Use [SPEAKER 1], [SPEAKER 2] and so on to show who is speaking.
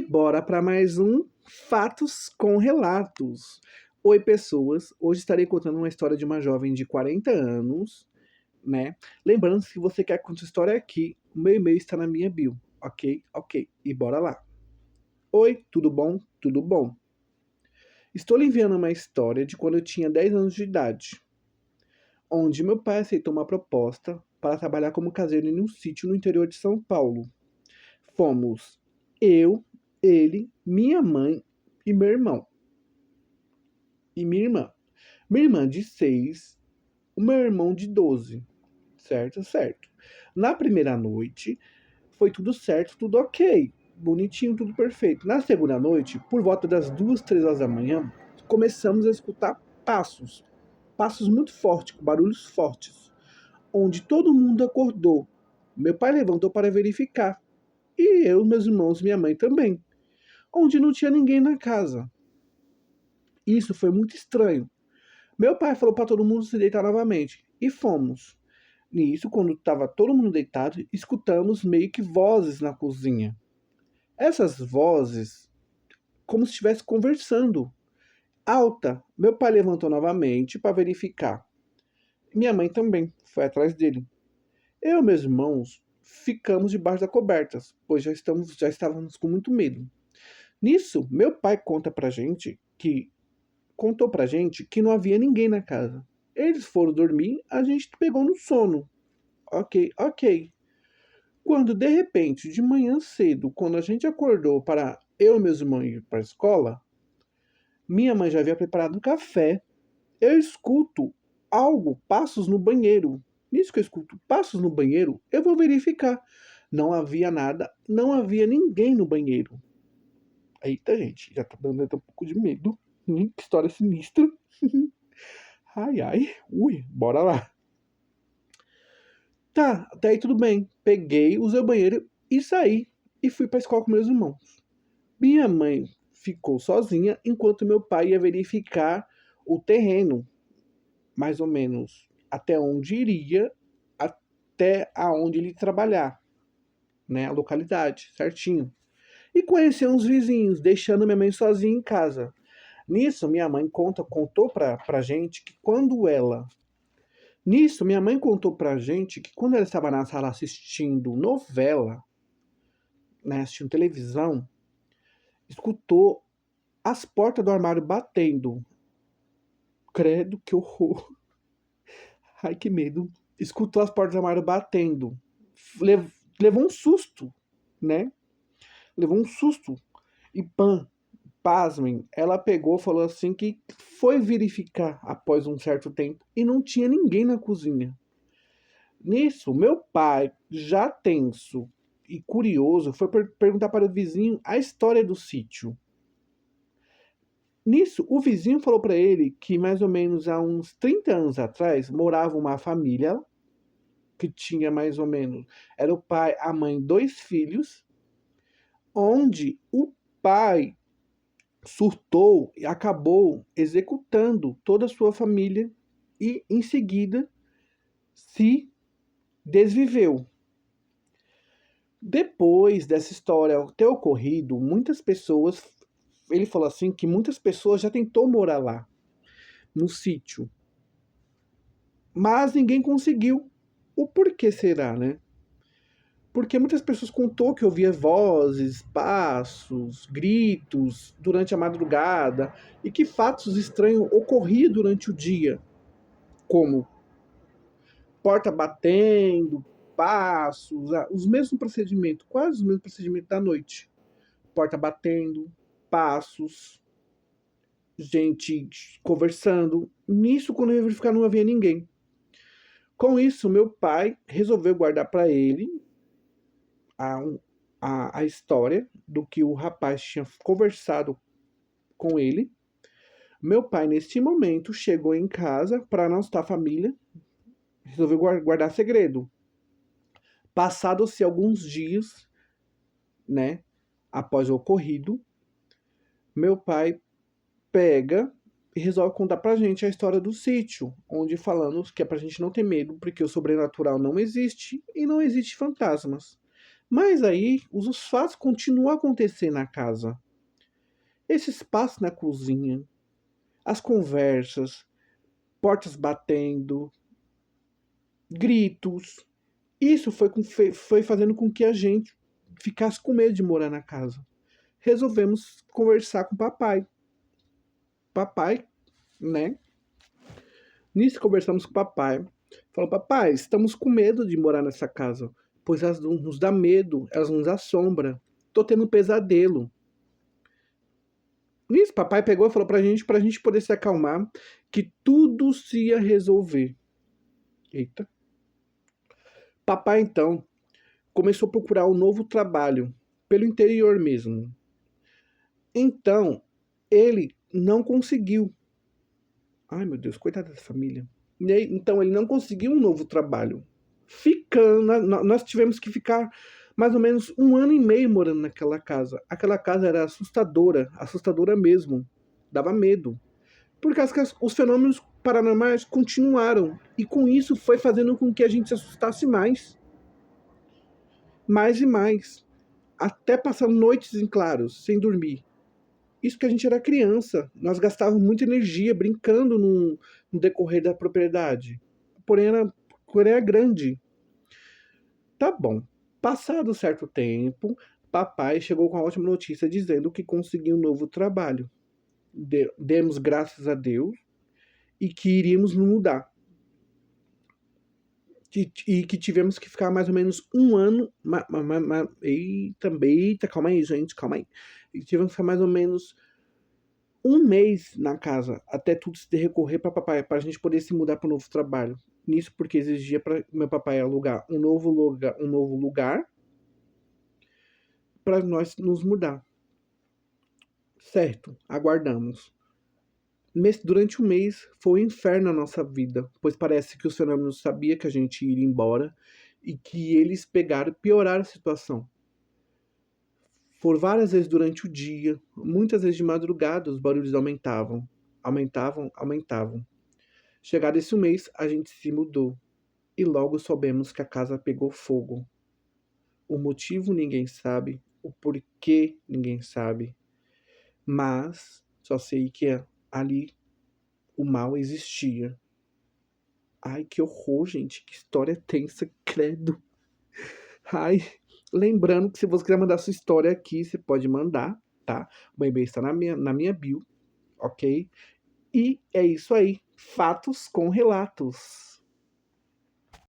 [SPEAKER 1] bora para mais um Fatos com Relatos. Oi, pessoas. Hoje estarei contando uma história de uma jovem de 40 anos, né? Lembrando, se você quer contar sua história aqui, o meu e-mail está na minha bio, ok? Ok. E bora lá. Oi, tudo bom? Tudo bom. Estou lhe enviando uma história de quando eu tinha 10 anos de idade, onde meu pai aceitou uma proposta para trabalhar como caseiro em um sítio no interior de São Paulo. Fomos eu, ele, minha mãe e meu irmão. E minha irmã. Minha irmã de 6, o meu irmão de 12. Certo? Certo. Na primeira noite, foi tudo certo, tudo ok. Bonitinho, tudo perfeito. Na segunda noite, por volta das 2, 3 horas da manhã, começamos a escutar passos. Passos muito fortes, com barulhos fortes. Onde todo mundo acordou. Meu pai levantou para verificar. E eu, meus irmãos e minha mãe também. Onde não tinha ninguém na casa. Isso foi muito estranho. Meu pai falou para todo mundo se deitar novamente. E fomos. Nisso, quando estava todo mundo deitado, escutamos meio que vozes na cozinha. Essas vozes, como se estivesse conversando. Alta. Meu pai levantou novamente para verificar. Minha mãe também foi atrás dele. Eu e meus irmãos ficamos debaixo das cobertas, pois já estávamos com muito medo. Nisso, meu pai contou pra gente que não havia ninguém na casa. Eles foram dormir, a gente pegou no sono. Ok, ok. Quando de repente, de manhã cedo, quando a gente acordou para eu e meus irmãos ir para a escola, minha mãe já havia preparado um café. Eu escuto algo, passos no banheiro. Nisso que eu escuto passos no banheiro, eu vou verificar. Não havia nada, não havia ninguém no banheiro. Eita, gente, já tá dando até um pouco de medo. Que história sinistra. Ai, ai. Ui, bora lá. Tá, até aí tudo bem. Peguei, usei o banheiro e saí. E fui pra escola com meus irmãos. Minha mãe ficou sozinha enquanto meu pai ia verificar o terreno. Mais ou menos até onde iria, até aonde ele trabalhar. Né, a localidade, certinho. E conhecer uns vizinhos, deixando minha mãe sozinha em casa. Nisso, minha mãe contou pra gente que quando ela... Nisso, minha mãe contou pra gente que quando ela estava na sala assistindo novela, né, assistindo televisão, escutou as portas do armário batendo. Credo, que horror. Ai, que medo. Escutou as portas do armário batendo. Levou um susto, né? Levou um susto. E pasmem, ela pegou e falou assim que foi verificar após um certo tempo e não tinha ninguém na cozinha. Nisso, meu pai, já tenso e curioso, foi perguntar para o vizinho a história do sítio. Nisso, o vizinho falou para ele que mais ou menos há uns 30 anos atrás morava uma família que tinha mais ou menos, era o pai, a mãe, 2 filhos, onde o pai surtou e acabou executando toda a sua família e, em seguida, se desviveu. Depois dessa história ter ocorrido, muitas pessoas, ele falou assim que muitas pessoas já tentou morar lá, no sítio, mas ninguém conseguiu. O porquê será, né? Porque muitas pessoas contou que ouvia vozes, passos, gritos durante a madrugada e que fatos estranhos ocorriam durante o dia, como porta batendo, passos, os mesmos procedimentos, quase os mesmos procedimentos da noite. Porta batendo, passos, gente conversando. Nisso, quando eu ia verificar, não havia ninguém. Com isso, meu pai resolveu guardar para ele a, a história do que o rapaz tinha conversado com ele. Meu pai, neste momento, chegou em casa para não estar a família, resolveu guardar segredo. Passados-se alguns dias, né, após o ocorrido, meu pai pega e resolve contar pra gente a história do sítio, onde falamos que é pra gente não ter medo, porque o sobrenatural não existe e não existe fantasmas. Mas aí, os fatos continuam a acontecer na casa. Esses passos na cozinha, as conversas, portas batendo, gritos. Isso foi fazendo com que a gente ficasse com medo de morar na casa. Resolvemos conversar com o papai. Papai, né? Nisso conversamos com o papai. Falou, papai, estamos com medo de morar nessa casa, pois elas nos dá medo, elas nos assombram. Tô tendo um pesadelo. Nisso, papai pegou e falou pra gente poder se acalmar, que tudo se ia resolver. Eita. Papai, então, começou a procurar um novo trabalho, pelo interior mesmo. Então, ele não conseguiu. Ai, meu Deus, coitada dessa família. Então, ele não conseguiu um novo trabalho. Nós tivemos que ficar mais ou menos 1 ano e meio morando naquela casa. Aquela casa era assustadora, assustadora mesmo. Dava medo. Por causa que os fenômenos paranormais continuaram. E com isso foi fazendo com que a gente se assustasse mais. Mais e mais. Até passar noites em claros, sem dormir. Isso que a gente era criança. Nós gastávamos muita energia brincando no decorrer da propriedade. Porém era grande. Tá bom. Passado certo tempo, papai chegou com a ótima notícia dizendo que conseguiu um novo trabalho. Demos graças a Deus e que iríamos nos mudar. E que tivemos que ficar mais ou menos 1 ano. Eita, calma aí, gente, calma aí. E tivemos que ficar mais ou menos 1 mês na casa, até tudo se recorrer para papai, para a gente poder se mudar para um novo trabalho. Nisso porque exigia para meu papai alugar um novo lugar para nós nos mudar. Certo, aguardamos. Durante 1 mês foi um inferno na nossa vida, pois parece que os fenômenos sabiam que a gente iria embora e que eles pegaram e pioraram a situação. Por várias vezes durante o dia, muitas vezes de madrugada, os barulhos aumentavam. Aumentavam, aumentavam. Chegado esse mês, a gente se mudou e logo soubemos que a casa pegou fogo. O motivo ninguém sabe, o porquê ninguém sabe, mas só sei que ali o mal existia. Ai, que horror, gente, que história tensa, credo. Ai, lembrando que se você quiser mandar sua história aqui, você pode mandar, tá? O e-mail está na minha bio, ok? E é isso aí, fatos com relatos.